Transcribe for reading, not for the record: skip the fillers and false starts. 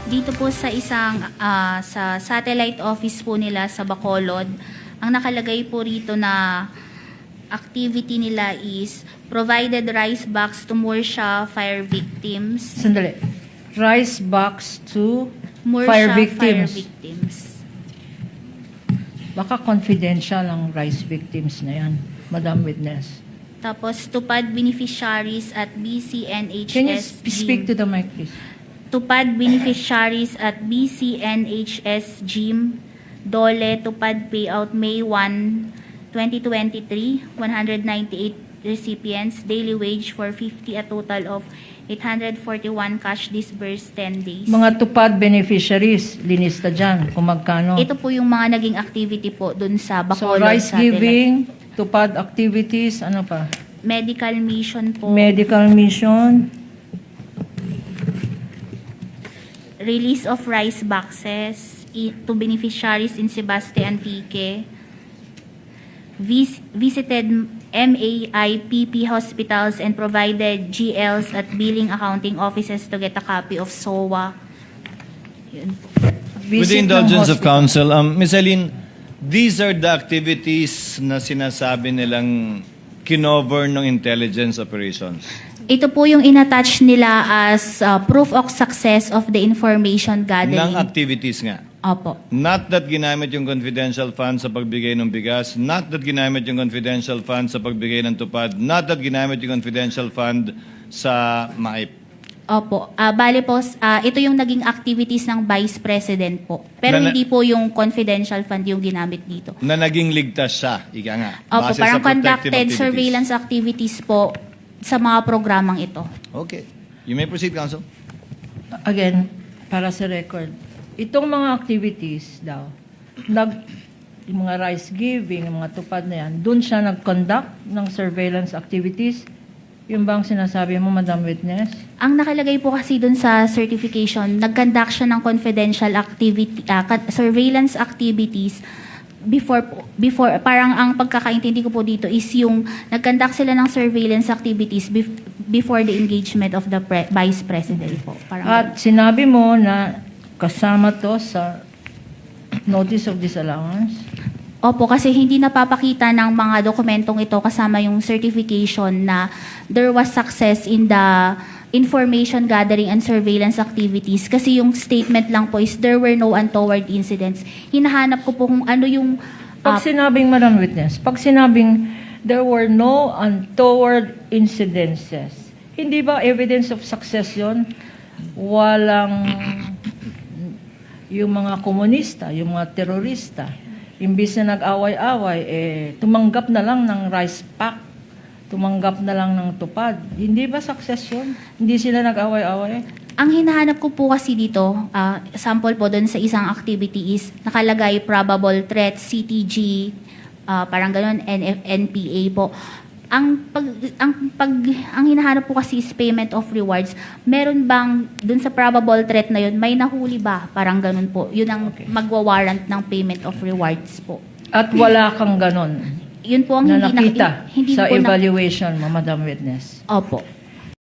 Dito po sa isang sa satellite office po nila sa Bacolod, ang nakalagay po rito na activity nila is provided rice box to Morsha fire victims. Sandali. Rice box to Morsha fire fire victims. victims. Baka confidential ang rice victims na yan, Madam Witness. Tapos tupad beneficiaries at BCNHS. Can you speak to the mic, please? Tupad beneficiaries at BCNHS Gym, Dole, Tupad payout May 1, 2023, 198 recipients, daily wage for 50, a total of 841 cash disbursed 10 days. Mga tupad beneficiaries, linista dyan, kung magkano. Ito po yung mga naging activity po dun sa So, Bacolod rice satellite. giving, tupad activities, ano pa? Medical mission po. Medical mission, Release of rice boxes to beneficiaries in Sebastian Antique. Visited MAIPP hospitals and provided GLs at billing accounting offices to get a copy of SOA. Yun po. With visit the ng indulgence of hospital. counsel, Ms. Eileen, these are the activities na sinasabi nilang kinover ng intelligence operations. Ito po yung inattach nila as proof of success of the information Ng gathering. activities nga. Opo. Not that ginamit yung confidential fund sa pagbigay ng bigas, not that ginamit yung confidential fund sa pagbigay ng tupad, not that ginamit yung confidential fund sa MAIP. Opo. Bale po, ito yung naging activities ng Vice President po. Pero Na- hindi po yung confidential fund yung ginamit dito. Na naging ligtas siya, ika nga. Opo, base sa parang protective conducted activities. surveillance activities po sa mga programang ito. Okay. You may proceed, counsel. Again, para sa record, itong mga activities daw, yung mga rice giving, yung mga tupad na yan, doon siya nag-conduct ng surveillance activities. Yung bang sinasabi mo, Madam Witness? Ang nakalagay po kasi dun sa certification, nag-conduct siya ng confidential activity, surveillance activities before parang ang pagkakaintindi ko po dito is yung nag-conduct sila ng surveillance activities before the engagement of the Vice President po. Parang At sinabi mo na kasama to sa notice of disallowance. Opo, kasi hindi napapakita ng mga dokumentong ito kasama yung certification na there was success in the information gathering and surveillance activities. Kasi yung statement lang po is there were no untoward incidents. Hinahanap ko po kung ano yung... Pag sinabing, Madam Witness, pag sinabing there were no untoward incidences, hindi ba evidence of success yun? Walang yung mga komunista, yung mga terorista, imbis na nag-away-away, tumanggap na lang ng rice pack, tumanggap na lang ng tupad. Hindi ba success yun? Hindi sila nag-away-away? Ang hinahanap ko po kasi dito, sample po doon sa isang activity is nakalagay probable threat, CTG, parang gano'n, NPA po. Ang hinahanap po kasi is payment of rewards. Meron bang doon sa probable threat na yun, may nahuli ba? Parang gano'n po. Yun ang magwa-warrant ng payment of rewards po. At wala kang ganon Yun po ang na hindi nakita hindi sa po evaluation mo, Madam Witness. Opo.